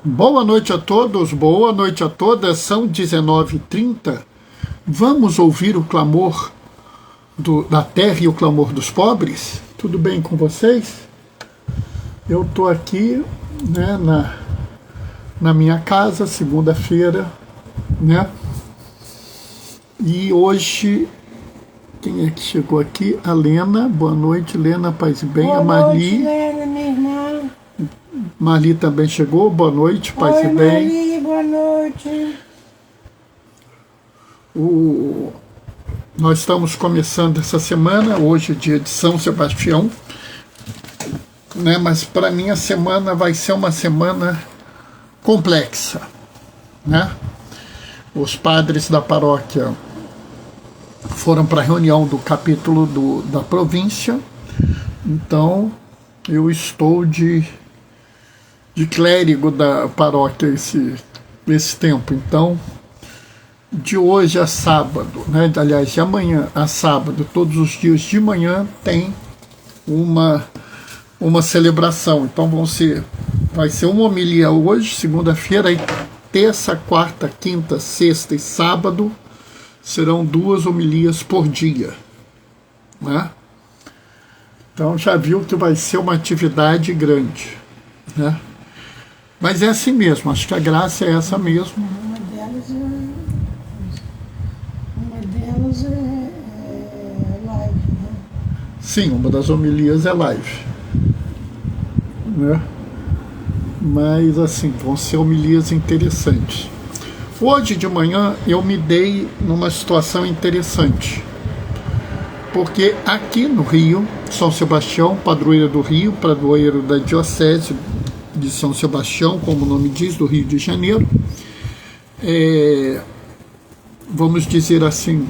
Boa noite a todos, boa noite a todas, são 19h30. Vamos ouvir o clamor da terra e o clamor dos pobres? Tudo bem com vocês? Eu estou aqui, né, na minha casa, segunda-feira, né? E hoje, quem é que chegou aqui? A Lena, boa noite, Lena, paz e bem. Boa a Marli. noite, Lena, minha irmã. Marli também chegou, boa noite, paz Oi, e bem. Marli, boa noite. Nós estamos começando essa semana, hoje é dia de São Sebastião, né? Mas para mim a semana vai ser uma semana complexa, né? Os padres da paróquia foram para a reunião do capítulo da província, então eu estou de clérigo da paróquia esse tempo. Então, de hoje a sábado, né? Aliás, de amanhã a sábado, todos os dias de manhã tem uma celebração. Então vai ser uma homilia hoje, segunda-feira, e terça, quarta, quinta, sexta e sábado serão 2 homilias por dia, né? Então já viu que vai ser uma atividade grande, né? Mas é assim mesmo, acho que a graça é essa mesmo. Uma delas é live, né? Sim, uma das homilias é live, né? Mas assim, vão ser homilias interessantes. Hoje de manhã eu me dei numa situação interessante, porque aqui no Rio, São Sebastião, padroeiro do Rio, padroeiro da Diocese de São Sebastião, como o nome diz, do Rio de Janeiro, vamos dizer assim,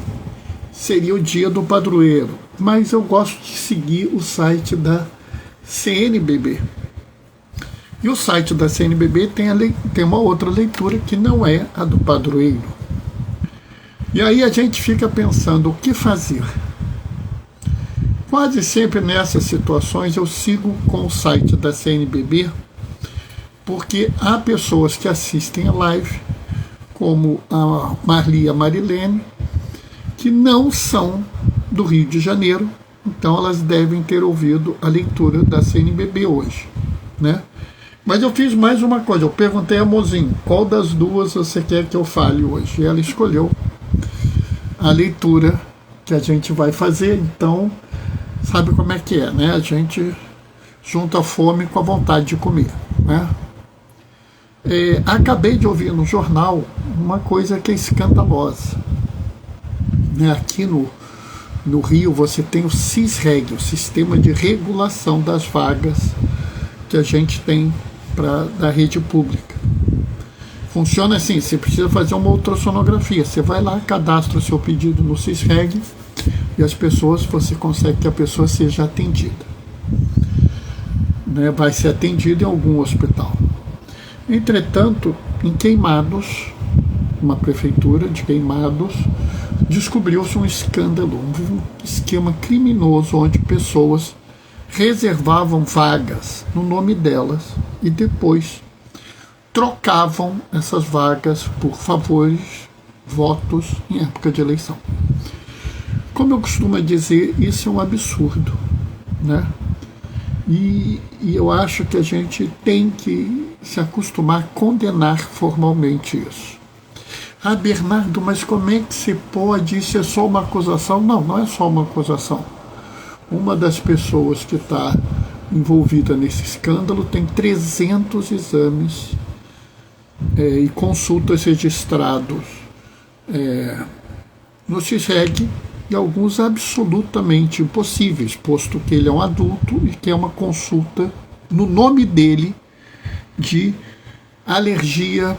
seria o dia do padroeiro, mas eu gosto de seguir o site da CNBB. E o site da CNBB tem uma outra leitura que não é a do padroeiro. E aí a gente fica pensando o que fazer. Quase sempre nessas situações eu sigo com o site da CNBB, porque há pessoas que assistem a live, como a Marli e a Marilene, que não são do Rio de Janeiro, então elas devem ter ouvido a leitura da CNBB hoje, né? Mas eu fiz mais uma coisa, eu perguntei a Mozinho, qual das duas você quer que eu fale hoje? E ela escolheu a leitura que a gente vai fazer, então sabe como é que é, né? A gente junta a fome com a vontade de comer, né? Acabei de ouvir no jornal uma coisa que é escandalosa, né? Aqui no Rio você tem o SISREG, o Sistema de Regulação das Vagas que a gente tem da rede pública. Funciona assim, você precisa fazer uma ultrassonografia, você vai lá, cadastra o seu pedido no SISREG e você consegue que a pessoa seja atendida, né? Vai ser atendida em algum hospital. Entretanto, em Queimados, uma prefeitura de Queimados, descobriu-se um escândalo, um esquema criminoso onde pessoas reservavam vagas no nome delas e depois trocavam essas vagas por favores, votos em época de eleição. Como eu costumo dizer, isso é um absurdo, né? E eu acho que a gente tem que se acostumar a condenar formalmente isso. Ah, Bernardo, mas como é que se pode? Isso é só uma acusação? Não, não é só uma acusação. Uma das pessoas que está envolvida nesse escândalo tem 300 exames e consultas registrados no SISREG, e alguns absolutamente impossíveis, posto que ele é um adulto e que é uma consulta no nome dele de alergia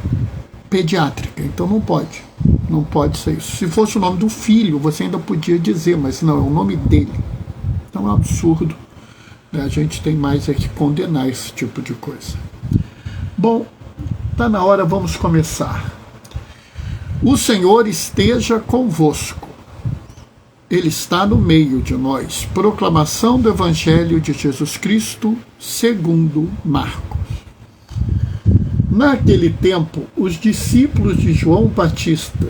pediátrica. Então não pode ser isso. Se fosse o nome do filho, você ainda podia dizer, mas não, é o nome dele. Então é um absurdo, né? A gente tem mais é que condenar esse tipo de coisa. Bom, está na hora, vamos começar. O Senhor esteja convosco. Ele está no meio de nós. Proclamação do Evangelho de Jesus Cristo segundo Marcos. Naquele tempo, os discípulos de João Batista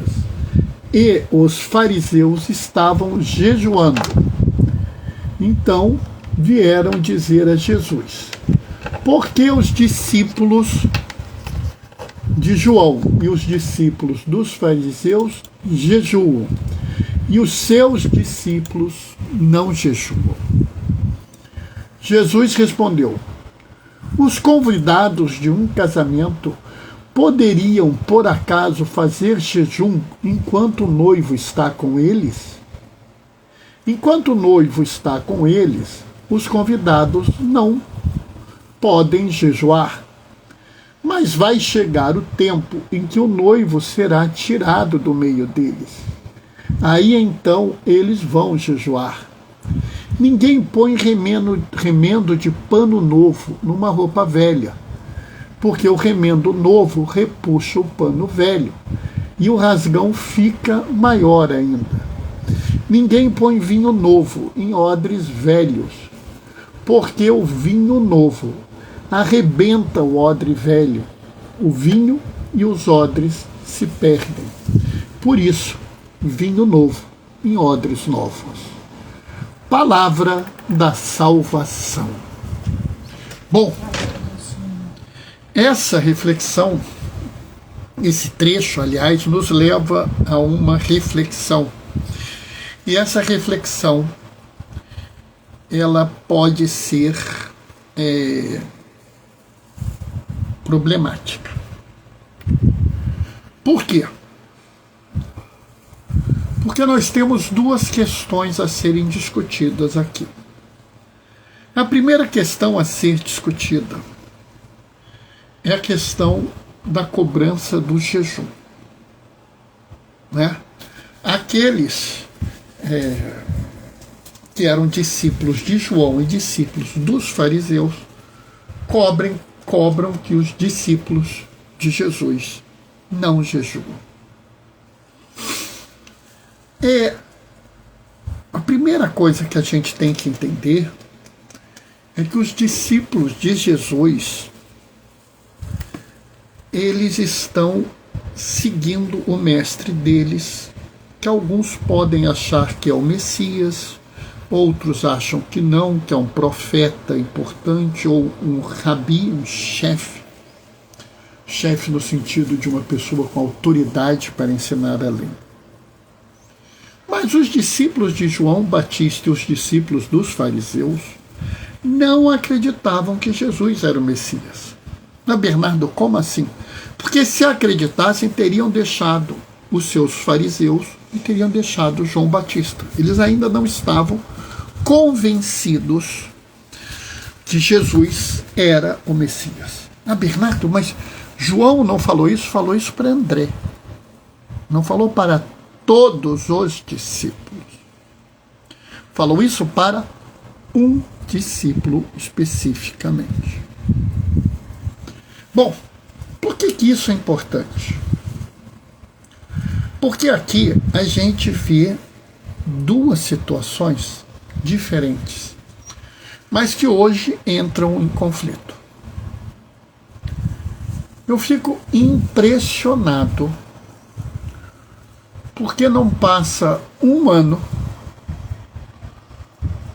e os fariseus estavam jejuando. Então vieram dizer a Jesus: por que os discípulos de João e os discípulos dos fariseus jejuam, e os seus discípulos não jejuam? Jesus respondeu: os convidados de um casamento poderiam, por acaso, fazer jejum enquanto o noivo está com eles? Enquanto o noivo está com eles, os convidados não podem jejuar. Mas vai chegar o tempo em que o noivo será tirado do meio deles. Aí então eles vão jejuar. Ninguém põe remendo de pano novo numa roupa velha, porque o remendo novo repuxa o pano velho, e o rasgão fica maior ainda. Ninguém põe vinho novo em odres velhos, porque o vinho novo arrebenta o odre velho, o vinho e os odres se perdem. Por isso, vinho novo em odres novos. Palavra da salvação. Bom, essa reflexão, esse trecho, aliás, nos leva a uma reflexão. E essa reflexão, ela pode ser problemática. Por quê? Porque nós temos duas questões a serem discutidas aqui. A primeira questão a ser discutida é a questão da cobrança do jejum. Né? Aqueles que eram discípulos de João e discípulos dos fariseus cobram que os discípulos de Jesus não jejuam. A primeira coisa que a gente tem que entender é que os discípulos de Jesus, eles estão seguindo o mestre deles, que alguns podem achar que é o Messias, outros acham que não, que é um profeta importante, ou um rabi, um chefe no sentido de uma pessoa com autoridade para ensinar a lei. Mas os discípulos de João Batista e os discípulos dos fariseus não acreditavam que Jesus era o Messias. Mas, Bernardo, como assim? Porque se acreditassem, teriam deixado os seus fariseus e teriam deixado João Batista. Eles ainda não estavam convencidos que Jesus era o Messias. Ah, Bernardo, mas João não falou isso para André. Não falou para todos os discípulos. Falou isso para um discípulo especificamente. Bom, por que isso é importante? Porque aqui a gente vê duas situações diferentes, mas que hoje entram em conflito. Eu fico impressionado porque não passa um ano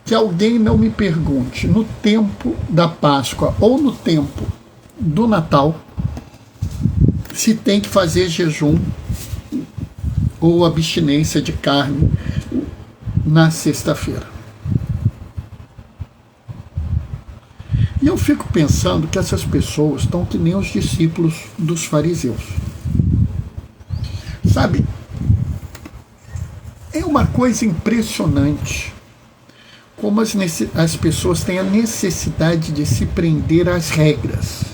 que alguém não me pergunte, no tempo da Páscoa ou no tempo do Natal, se tem que fazer jejum ou abstinência de carne na sexta-feira. E eu fico pensando que essas pessoas estão que nem os discípulos dos fariseus. Sabe, é uma coisa impressionante como as pessoas têm a necessidade de se prender às regras.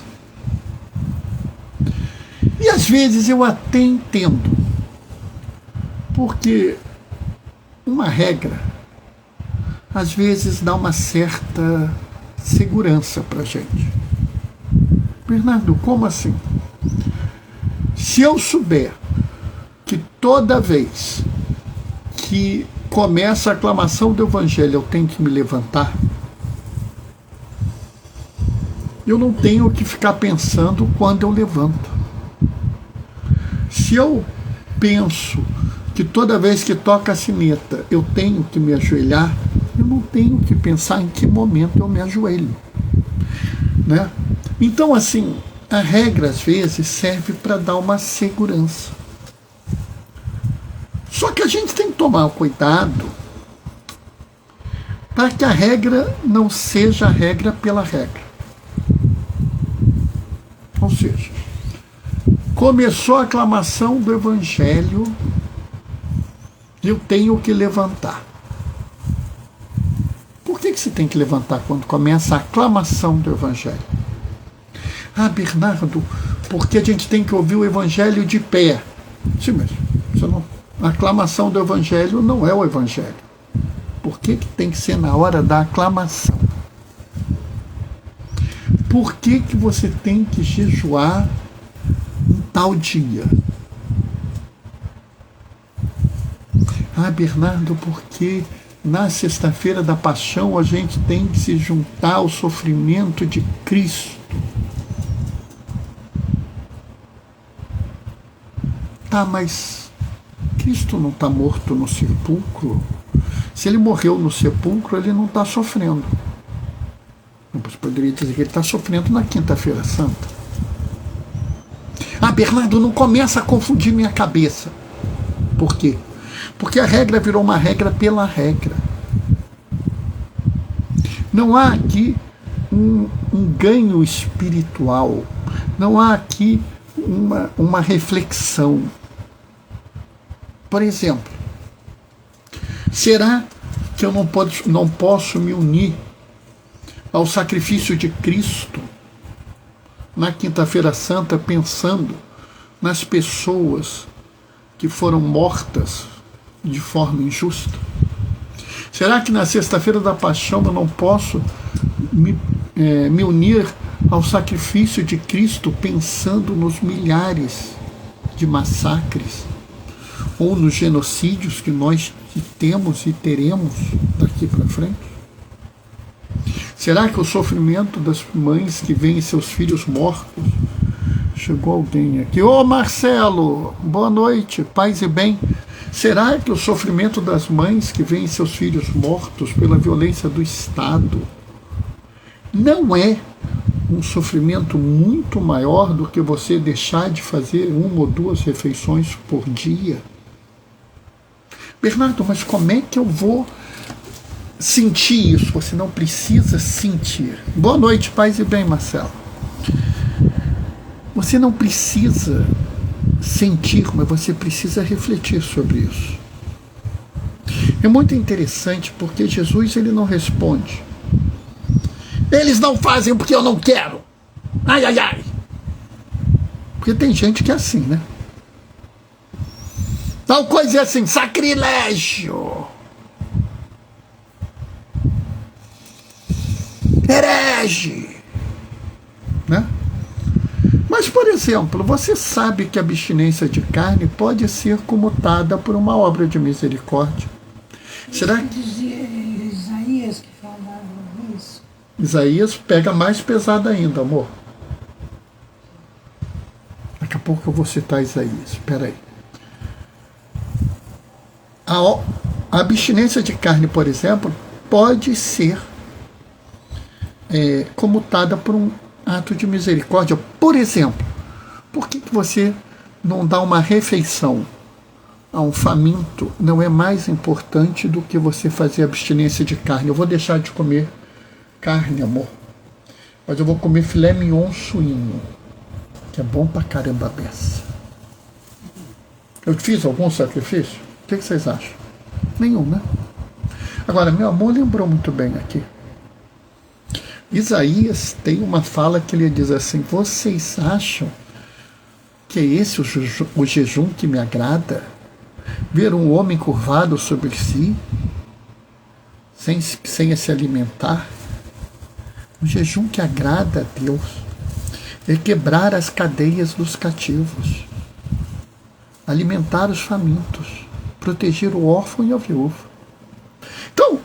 E às vezes eu até entendo, porque uma regra às vezes dá uma certa segurança para a gente. Bernardo, como assim? Se eu souber que toda vez que começa a aclamação do Evangelho eu tenho que me levantar, eu não tenho que ficar pensando quando eu levanto. Se eu penso que toda vez que toca a sineta eu tenho que me ajoelhar, eu não tenho que pensar em que momento eu me ajoelho, né? Então, assim, a regra às vezes serve para dar uma segurança. Só que a gente tem que tomar cuidado para que a regra não seja a regra pela regra. Ou seja, começou a aclamação do Evangelho, eu tenho que levantar. Por que você tem que levantar quando começa a aclamação do Evangelho? Ah, Bernardo, porque a gente tem que ouvir o Evangelho de pé. Sim, mas a aclamação do Evangelho não é o Evangelho. Por que tem que ser na hora da aclamação? Por que você tem que jejuar um tal dia? Ah, Bernardo, porque na sexta-feira da paixão a gente tem que se juntar ao sofrimento de Cristo. Tá, mas Cristo não está morto no sepulcro? Se ele morreu no sepulcro, ele não está sofrendo. Você poderia dizer que ele está sofrendo na quinta-feira santa. Ah, Bernardo, não começa a confundir minha cabeça. Por quê? Porque a regra virou uma regra pela regra. Não há aqui um ganho espiritual. Não há aqui uma reflexão. Por exemplo, será que eu não posso me unir ao sacrifício de Cristo na quinta-feira santa pensando nas pessoas que foram mortas de forma injusta? Será que na sexta-feira da paixão eu não posso me unir ao sacrifício de Cristo pensando nos milhares de massacres ou nos genocídios que nós temos e teremos daqui para frente? Será que o sofrimento das mães que veem seus filhos mortos... Chegou alguém aqui. Ô Marcelo, boa noite, paz e bem. Será que o sofrimento das mães que veem seus filhos mortos pela violência do Estado não é um sofrimento muito maior do que você deixar de fazer 1 ou 2 refeições por dia? Bernardo, mas como é que eu vou sentir isso? Você não precisa sentir. Boa noite, paz e bem, Marcelo. Você não precisa sentir, mas você precisa refletir sobre isso. É muito interessante porque Jesus ele não responde. Eles não fazem porque eu não quero. Ai, ai, ai. Porque tem gente que é assim, né? Tal coisa é assim, sacrilégio. Herege. Né? Mas, por exemplo, você sabe que a abstinência de carne pode ser comutada por uma obra de misericórdia? Será que dizia Isaías que falava isso? Isaías pega mais pesado ainda, amor. Daqui a pouco eu vou citar Isaías. Espera aí. A abstinência de carne, por exemplo, pode ser comutada por um ato de misericórdia. Por exemplo, por que você não dá uma refeição a um faminto? Não é mais importante do que você fazer abstinência de carne. Eu vou deixar de comer carne, amor, mas eu vou comer filé mignon suíno, que é bom pra caramba a beça. Eu fiz algum sacrifício? O que vocês acham? Nenhum, né? Agora, meu amor lembrou muito bem aqui. Isaías tem uma fala que ele diz assim: vocês acham que é esse o jejum que me agrada? Ver um homem curvado sobre si, sem se alimentar? O jejum que agrada a Deus é quebrar as cadeias dos cativos, alimentar os famintos, proteger o órfão e a viúva. Então,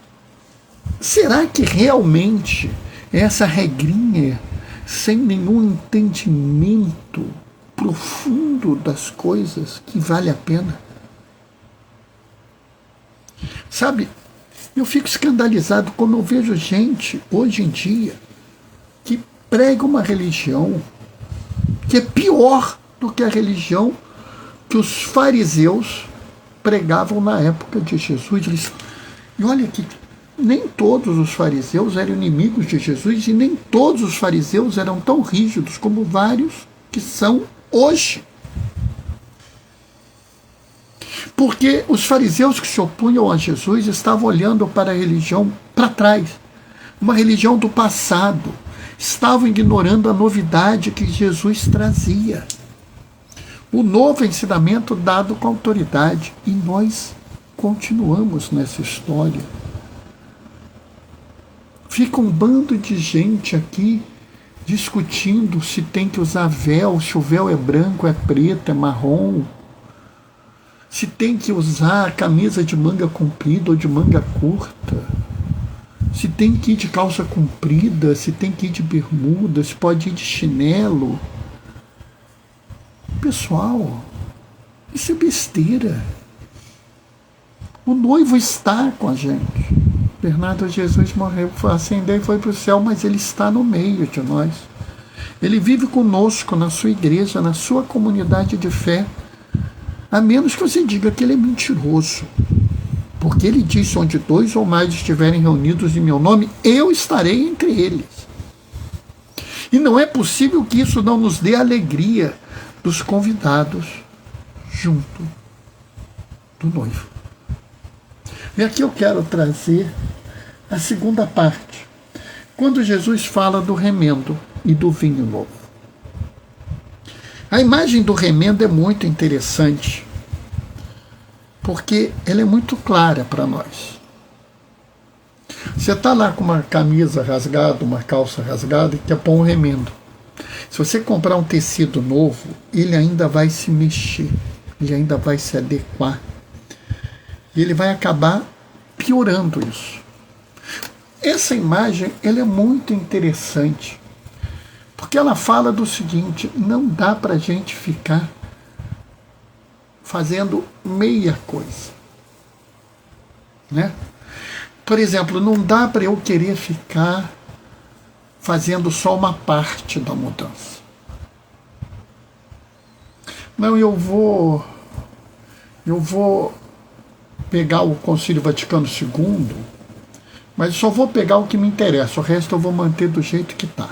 será que realmente essa regrinha sem nenhum entendimento profundo das coisas que vale a pena. Sabe, eu fico escandalizado quando eu vejo gente, hoje em dia, que prega uma religião que é pior do que a religião que os fariseus pregavam na época de Jesus. E olha que nem todos os fariseus eram inimigos de Jesus e nem todos os fariseus eram tão rígidos como vários que são hoje. Porque os fariseus que se opunham a Jesus estavam olhando para a religião para trás, uma religião do passado, estavam ignorando a novidade que Jesus trazia. O novo ensinamento dado com autoridade. E nós continuamos nessa história. Fica um bando de gente aqui discutindo se tem que usar véu, se o véu é branco, é preto, é marrom, se tem que usar camisa de manga comprida ou de manga curta, se tem que ir de calça comprida, se tem que ir de bermuda, se pode ir de chinelo. Pessoal, isso é besteira. O noivo está com a gente. Bernardo Jesus morreu, ascendeu e foi para o céu, mas ele está no meio de nós. Ele vive conosco na sua igreja, na sua comunidade de fé, a menos que você diga que ele é mentiroso. Porque ele disse, onde 2 ou mais estiverem reunidos em meu nome, eu estarei entre eles. E não é possível que isso não nos dê alegria dos convidados junto do noivo. E aqui eu quero trazer a segunda parte, quando Jesus fala do remendo e do vinho novo. A imagem do remendo é muito interessante, porque ela é muito clara para nós. Você está lá com uma camisa rasgada, uma calça rasgada e quer pôr um remendo. Se você comprar um tecido novo, ele ainda vai se mexer, ele ainda vai se adequar. E ele vai acabar piorando isso. Essa imagem ela é muito interessante, porque ela fala do seguinte: não dá para a gente ficar fazendo meia coisa, né? Por exemplo, não dá para eu querer ficar fazendo só uma parte da mudança. Não, eu vou pegar o Concílio Vaticano II, mas só vou pegar o que me interessa, o resto eu vou manter do jeito que está.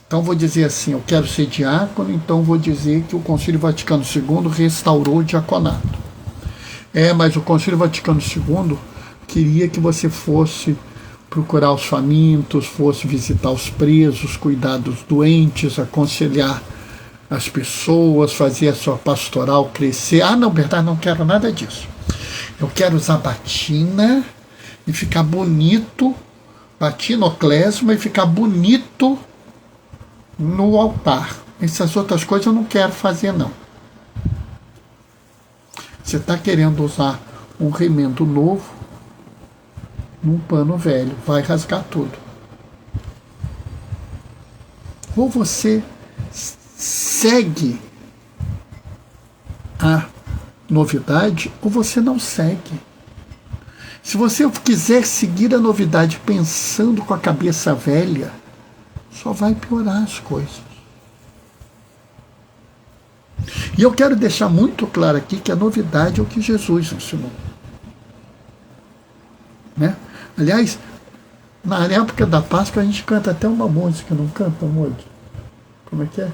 Então vou dizer assim, eu quero ser diácono, então vou dizer que o Concílio Vaticano II restaurou o diaconato. Mas o Concílio Vaticano II queria que você fosse procurar os famintos, fosse visitar os presos, cuidar dos doentes, aconselhar as pessoas, fazer a sua pastoral crescer. Ah, não, Bernardo, não quero nada disso. Eu quero usar batina e ficar bonito, batina ou klezma, e ficar bonito no altar. Essas outras coisas eu não quero fazer, não. Você está querendo usar um remendo novo num pano velho, vai rasgar tudo. Ou você segue a novidade, ou você não segue. Se você quiser seguir a novidade pensando com a cabeça velha, só vai piorar as coisas. E eu quero deixar muito claro aqui que a novidade é o que Jesus ensinou. Né? Aliás, na época da Páscoa a gente canta até uma música, não canta, amor? Como é que é?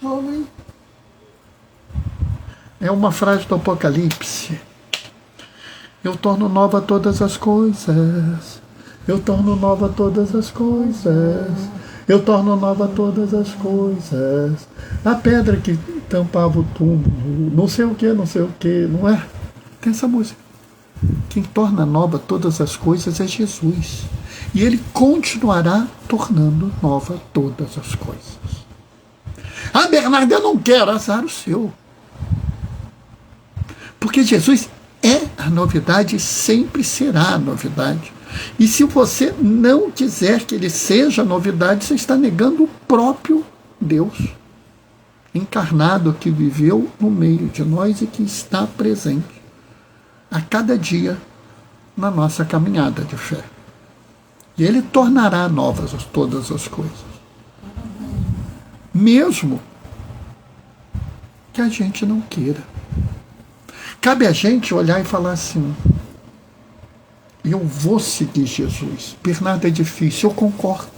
Oi. É uma frase do Apocalipse. Eu torno nova todas as coisas. Eu torno nova todas as coisas. Eu torno nova todas as coisas. A pedra que tampava o túmulo, não sei o que, não é? Tem essa música. Quem torna nova todas as coisas é Jesus. E ele continuará tornando nova todas as coisas. Ah, Bernardo, eu não quero, azar o seu. Porque Jesus é a novidade e sempre será a novidade. E se você não quiser que ele seja novidade, você está negando o próprio Deus encarnado que viveu no meio de nós e que está presente a cada dia na nossa caminhada de fé. E ele tornará novas todas as coisas. Mesmo que a gente não queira. Cabe a gente olhar e falar assim: eu vou seguir Jesus. Bernardo, é difícil, eu concordo.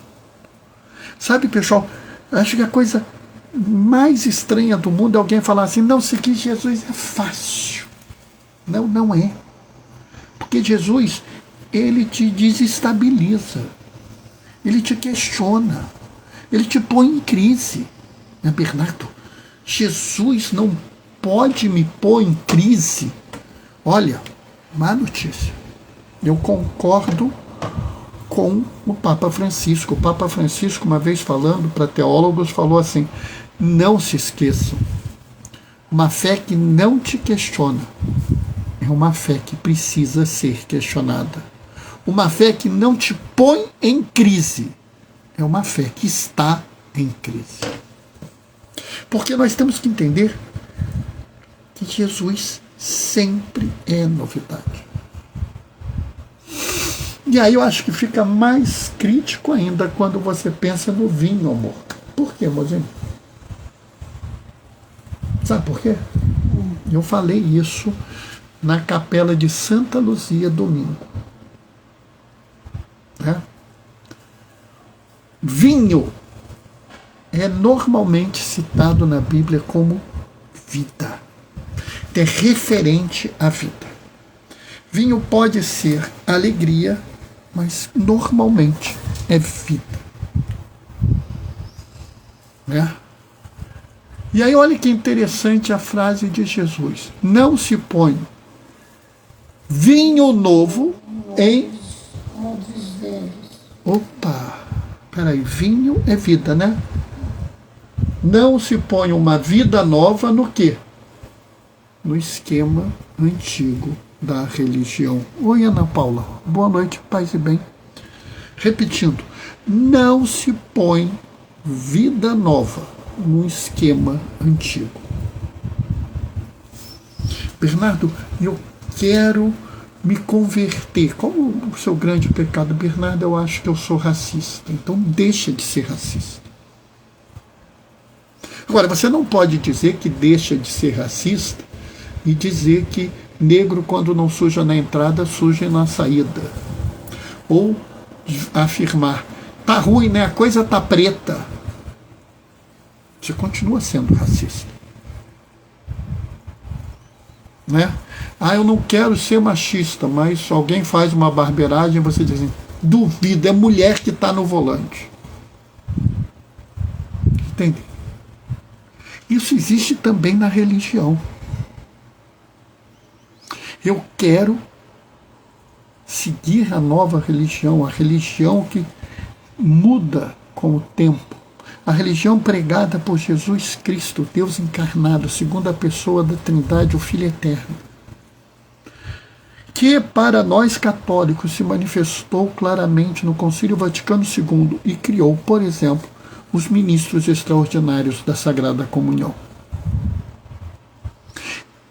Sabe, pessoal, acho que a coisa mais estranha do mundo é alguém falar assim: não, seguir Jesus é fácil. Não, não é. Porque Jesus, ele te desestabiliza. Ele te questiona. Ele te põe em crise. Bernardo, Jesus não pode me pôr em crise. Olha, má notícia. Eu concordo com o Papa Francisco. O Papa Francisco, uma vez falando para teólogos, falou assim: não se esqueçam, uma fé que não te questiona é uma fé que precisa ser questionada. Uma fé que não te põe em crise é uma fé que está em crise. Porque nós temos que entender que Jesus sempre é novidade. E aí eu acho que fica mais crítico ainda quando você pensa no vinho, amor. Por quê, mozinho? Sabe por quê? Eu falei isso na capela de Santa Luzia domingo. Vinho é normalmente citado na Bíblia como vida. É referente à vida. Vinho pode ser alegria, mas normalmente é vida. E aí olha que interessante a frase de Jesus: não se põe vinho novo em... Opa, peraí, vinho é vida, né? Não se põe uma vida nova no quê? No esquema antigo da religião. Oi, Ana Paula. Boa noite, paz e bem. Repetindo, não se põe vida nova no esquema antigo. Bernardo, eu quero me converter. Qual o seu grande pecado? Bernardo, eu acho que eu sou racista. Então deixa de ser racista. Agora, você não pode dizer que deixa de ser racista e dizer que negro, quando não suja na entrada, suja na saída. Ou afirmar: tá ruim, né? A coisa tá preta. Você continua sendo racista. Né? Ah, eu não quero ser machista, mas alguém faz uma barbeiragem e você diz assim: duvido, é mulher que está no volante. Entende? Isso existe também na religião. Eu quero seguir a nova religião, a religião que muda com o tempo. A religião pregada por Jesus Cristo, Deus encarnado, segunda pessoa da Trindade, o Filho Eterno, que para nós católicos se manifestou claramente no Concílio Vaticano II e criou, por exemplo, os ministros extraordinários da Sagrada Comunhão.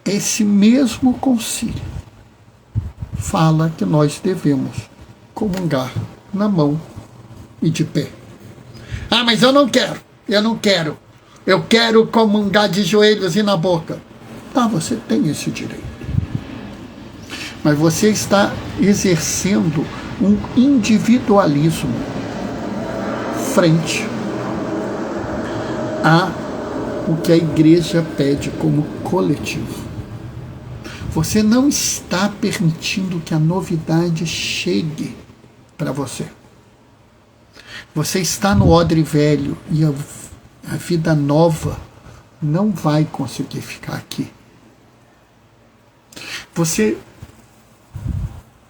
Esse mesmo concílio fala que nós devemos comungar na mão e de pé. Ah, mas eu não quero. Eu quero comungar de joelhos e na boca. Tá, você tem esse direito. Mas você está exercendo um individualismo frente a o que a igreja pede como coletivo. Você não está permitindo que a novidade chegue para você. Você está no odre velho e a vida nova não vai conseguir ficar aqui. Você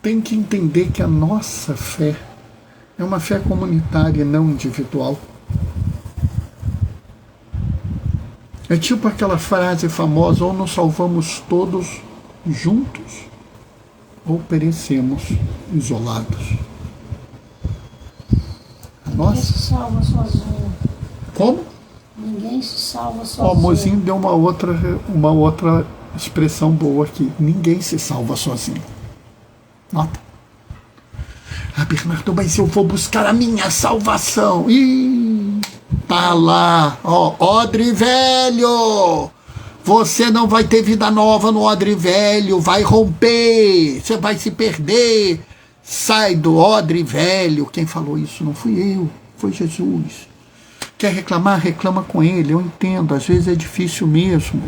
tem que entender que a nossa fé é uma fé comunitária e não individual. É tipo aquela frase famosa: ou nos salvamos todos juntos, ou perecemos isolados. Nossa. Ninguém se salva sozinho. Como? Ninguém se salva sozinho. Ó, o Mozinho deu uma outra expressão boa aqui. Ninguém se salva sozinho. Nota. Ah, Bernardo, mas eu vou buscar a minha salvação. Ih, tá lá. Ó, odre velho. Você não vai ter vida nova no odre velho. Vai romper. Você vai se perder. Sai do odre velho. Quem falou isso não fui eu. Foi Jesus. Quer reclamar? Reclama com ele. Eu entendo. Às vezes é difícil mesmo.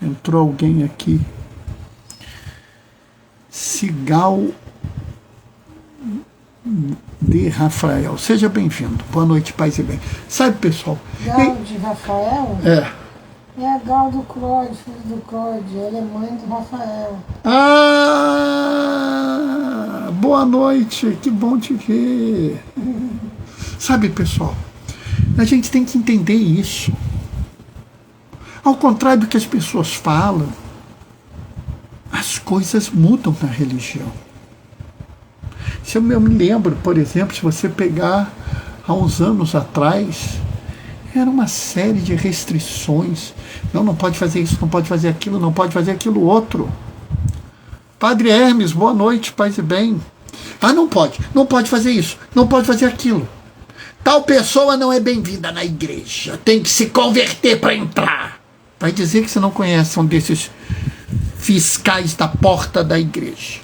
Entrou alguém aqui. Sigal de Rafael. Seja bem-vindo. Boa noite, paz e bem. Sabe, pessoal? Gal de Rafael? É. É a Gal do Clóide, filho do Clóide. Ela é mãe do Rafael. Ah, boa noite. Que bom te ver. Sabe, pessoal? A gente tem que entender isso. Ao contrário do que as pessoas falam, as coisas mudam na religião. Se eu me lembro, por exemplo, se você pegar há uns anos atrás, era uma série de restrições. Não pode fazer isso, não pode fazer aquilo, não pode fazer aquilo outro. Padre Hermes, boa noite, paz e bem. Ah, não pode fazer isso, não pode fazer aquilo. Tal pessoa não é bem-vinda na igreja, tem que se converter para entrar. Vai dizer que você não conhece um desses fiscais da porta da igreja.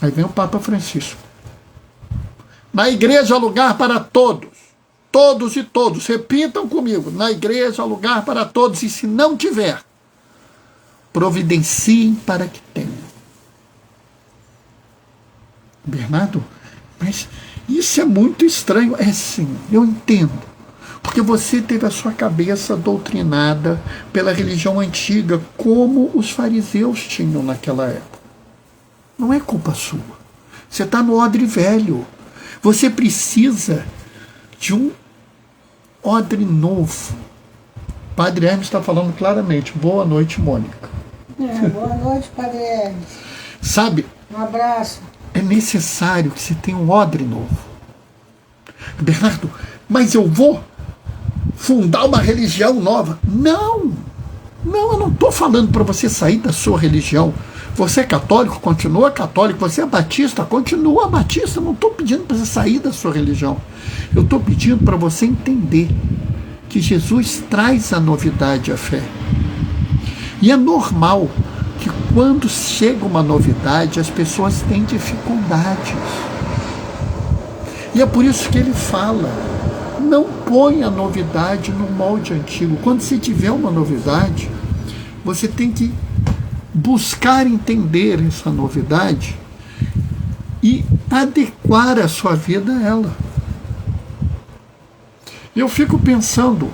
Aí vem o Papa Francisco. Na igreja há lugar para todos. Todos e todos. Repitam comigo. Na igreja há lugar para todos. E se não tiver, providenciem para que tenham. Bernardo, mas isso é muito estranho. É sim, eu entendo. Porque você teve a sua cabeça doutrinada pela religião antiga, como os fariseus tinham naquela época. Não é culpa sua. Você está no odre velho. Você precisa de um odre novo. Padre Hermes está falando claramente. Boa noite, Mônica. Boa noite, Padre Hermes. Sabe? Um abraço. É necessário que você tenha um odre novo. Bernardo, mas eu vou fundar uma religião nova. Não, eu não estou falando para você sair da sua religião. Você é católico, continua católico. Você é batista, continua batista. Não estou pedindo para você sair da sua religião. Eu estou pedindo para você entender que Jesus traz a novidade à fé. E é normal que quando chega uma novidade, as pessoas têm dificuldades. E é por isso que ele fala: não põe a novidade no molde antigo. Quando você tiver uma novidade, você tem que buscar entender essa novidade e adequar a sua vida a ela. Eu fico pensando,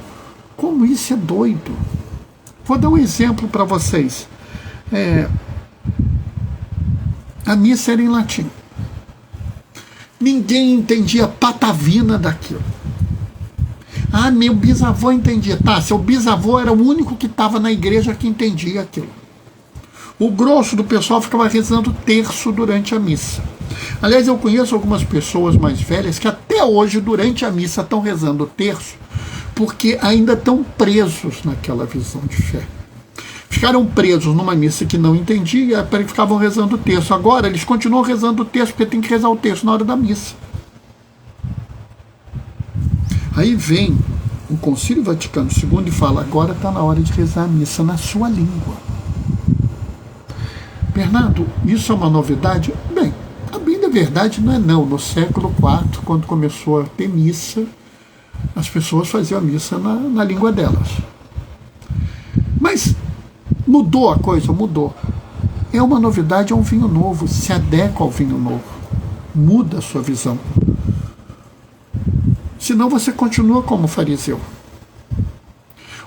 como isso é doido. Vou dar um exemplo para vocês. A missa era em latim. Ninguém entendia patavina daquilo. Ah, meu bisavô entendia. Tá, seu bisavô era o único que estava na igreja que entendia aquilo. O grosso do pessoal ficava rezando terço durante a missa. Aliás, eu conheço algumas pessoas mais velhas que até hoje, durante a missa, estão rezando terço, porque ainda estão presos naquela visão de fé. Ficaram presos numa missa que não entendia, e ficavam rezando o terço. Agora eles continuam rezando o terço, porque tem que rezar o terço na hora da missa. Aí vem o Concílio Vaticano II e fala: agora está na hora de rezar a missa na sua língua. Bernardo, isso é uma novidade? Bem, a bem da verdade não é não. No século IV, quando começou a ter missa, as pessoas faziam a missa na língua delas. Mas mudou a coisa? Mudou. É uma novidade, é um vinho novo, se adequa ao vinho novo. Muda a sua visão. Senão você continua como fariseu.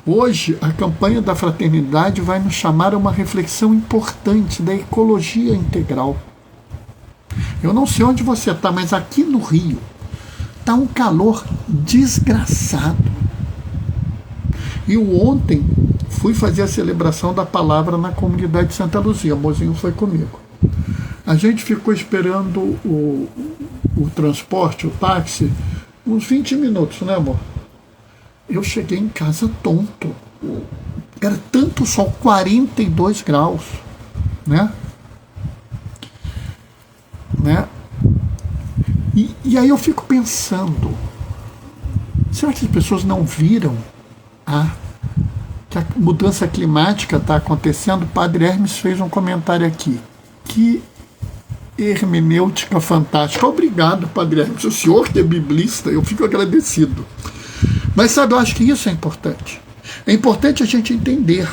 Hoje, a campanha da fraternidade vai nos chamar a uma reflexão importante da ecologia integral. Eu não sei onde você está, mas aqui no Rio está um calor desgraçado. E ontem fui fazer a celebração da palavra na comunidade de Santa Luzia. O mozinho foi comigo. A gente ficou esperando o transporte, o táxi, uns 20 minutos, né, amor? Eu cheguei em casa tonto. Era tanto sol, 42 graus, né? E aí eu fico pensando, será que as pessoas não viram que a mudança climática está acontecendo? O Padre Hermes fez um comentário aqui. Que hermenêutica fantástica. Obrigado, Padre Hermes. O senhor que é biblista, eu fico agradecido. Mas sabe, eu acho que isso é importante. É importante a gente entender.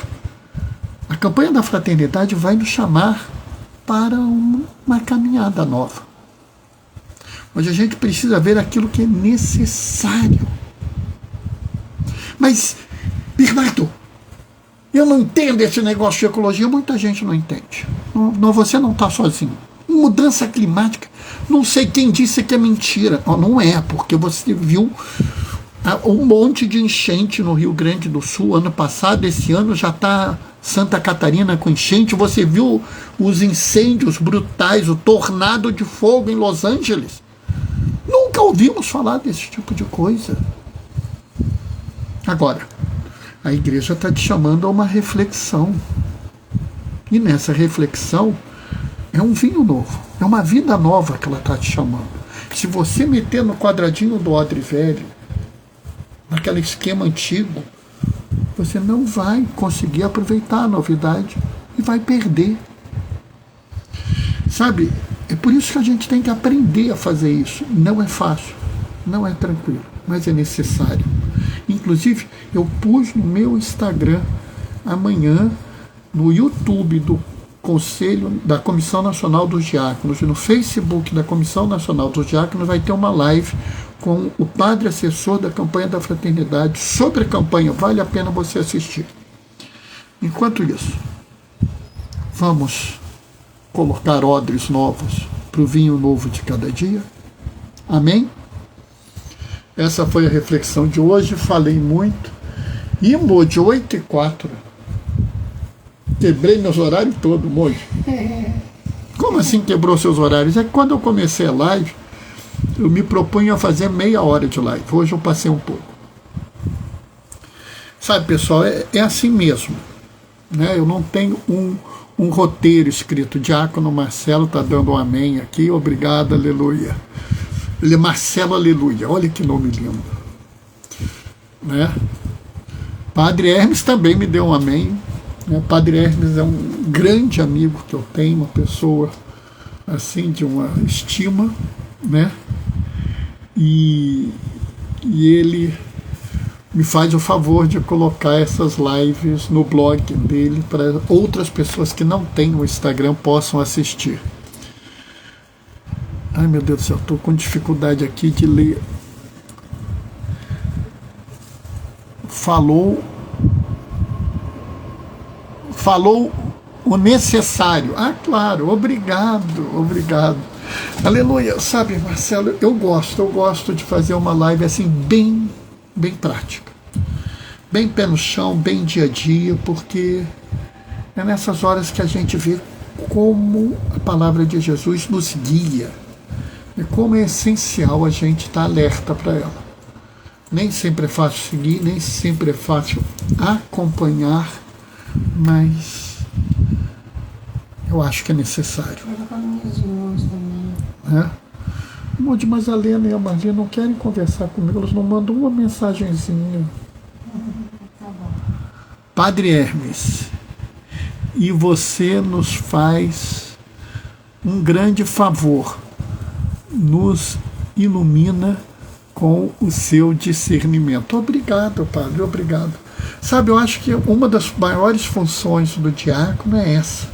A campanha da fraternidade vai nos chamar para uma caminhada nova. Onde a gente precisa ver aquilo que é necessário. Mas, Bernardo, eu não entendo esse negócio de ecologia. Muita gente não entende. Você não está sozinho. Mudança climática, não sei quem disse que é mentira. Não é, porque você viu um monte de enchente no Rio Grande do Sul ano passado. Esse ano já está Santa Catarina com enchente. Você viu os incêndios brutais, o tornado de fogo em Los Angeles. Nunca ouvimos falar desse tipo de coisa. Agora, a igreja está te chamando a uma reflexão. E nessa reflexão é um vinho novo, é uma vida nova que ela está te chamando. Se você meter no quadradinho do odre velho, naquele esquema antigo, você não vai conseguir aproveitar a novidade e vai perder. Sabe, é por isso que a gente tem que aprender a fazer isso. Não é fácil, não é tranquilo, mas é necessário. Inclusive, eu pus no meu Instagram amanhã, no YouTube do Conselho da Comissão Nacional dos Diáconos e no Facebook da Comissão Nacional dos Diáconos vai ter uma live com o padre assessor da campanha da fraternidade sobre a campanha. Vale a pena você assistir. Enquanto isso, vamos colocar odres novos para o vinho novo de cada dia. Amém? Essa foi a reflexão de hoje. Falei muito. E de 8h04. Quebrei meus horários todos, Moji. Como assim quebrou seus horários? É que quando eu comecei a live, eu me propunha a fazer meia hora de live. Hoje eu passei um pouco. Sabe, pessoal, é assim mesmo. Né? Eu não tenho um roteiro escrito. Diácono Marcelo está dando um amém aqui. Obrigado, aleluia. Ele é Marcelo Aleluia. Olha que nome lindo. Né? Padre Hermes também me deu um amém. Padre Hermes é um grande amigo que eu tenho, uma pessoa assim de uma estima, né? E ele me faz o favor de colocar essas lives no blog dele para outras pessoas que não têm o Instagram possam assistir. Ai, meu Deus do céu, estou com dificuldade aqui de ler. Falou o necessário. Ah, claro, obrigado. Aleluia. Sabe, Marcelo, eu gosto de fazer uma live assim bem prática. Bem pé no chão, bem dia a dia, porque é nessas horas que a gente vê como a palavra de Jesus nos guia. E como é essencial a gente estar alerta para ela. Nem sempre é fácil seguir, nem sempre é fácil acompanhar, mas eu acho que é necessário. O mas a Lena e a Marli não querem conversar comigo, elas não mandam uma mensagenzinha. Tá bom. Padre Hermes, e você nos faz um grande favor, nos ilumina com o seu discernimento. Obrigado, Padre, obrigado. Sabe, eu acho que uma das maiores funções do diácono é essa.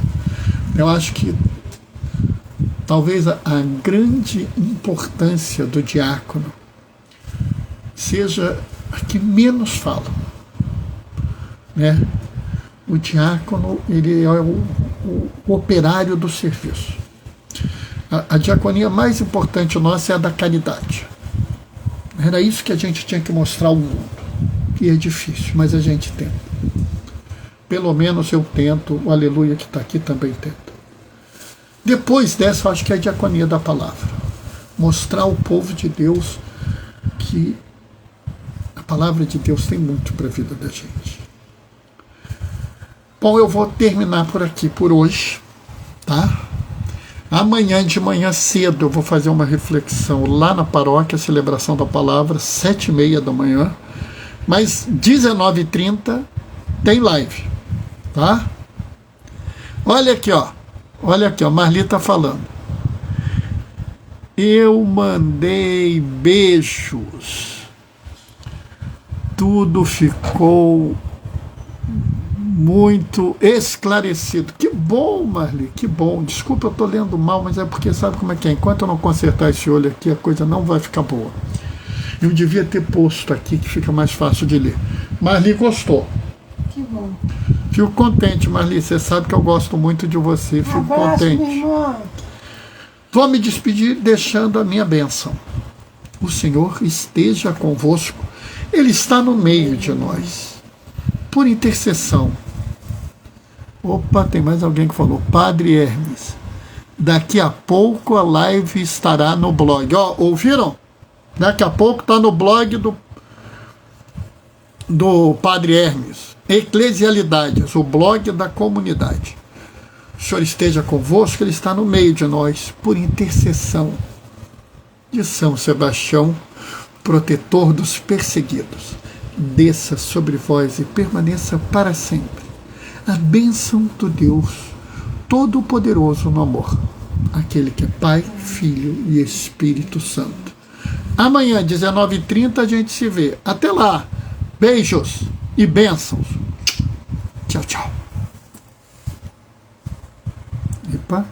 Eu acho que talvez a grande importância do diácono seja a que menos fala. Né? O diácono, ele é o operário do serviço. A diaconia mais importante nossa é a da caridade. Era isso que a gente tinha que mostrar ao mundo. E é difícil, mas a gente tem. pelo menos eu tento, o aleluia que está aqui também tenta. Depois dessa, eu acho que é a diaconia da palavra. Mostrar ao povo de Deus que a palavra de Deus tem muito para a vida da gente. Bom, eu vou terminar por aqui por hoje, tá? Amanhã de manhã cedo eu vou fazer uma reflexão lá na paróquia, celebração da palavra, 7h30 da manhã. Mas 19h30 tem live, tá? Olha aqui, ó. Olha aqui, ó. Marli está falando. Eu mandei beijos. Tudo ficou muito esclarecido. Que bom, Marli, que bom. Desculpa, eu estou lendo mal, mas é porque sabe como é que é? Enquanto eu não consertar esse olho aqui, a coisa não vai ficar boa. Eu devia ter posto aqui, que fica mais fácil de ler. Marli gostou. Que bom. Fico contente, Marli. Você sabe que eu gosto muito de você. Fico contente. Minha irmã. Vou me despedir deixando a minha bênção. O Senhor esteja convosco. Ele está no meio de nós. Por intercessão. Opa, tem mais alguém que falou. Padre Hermes. Daqui a pouco a live estará no blog. Ó, ouviram? Daqui a pouco está no blog do Padre Hermes. Eclesialidades, o blog da comunidade. O Senhor esteja convosco, Ele está no meio de nós, por intercessão de São Sebastião, protetor dos perseguidos. Desça sobre vós e permaneça para sempre a bênção do Deus Todo-Poderoso no amor, aquele que é Pai, Filho e Espírito Santo. Amanhã, 19h30, a gente se vê. Até lá. Beijos e bênçãos. Tchau, tchau. Epa.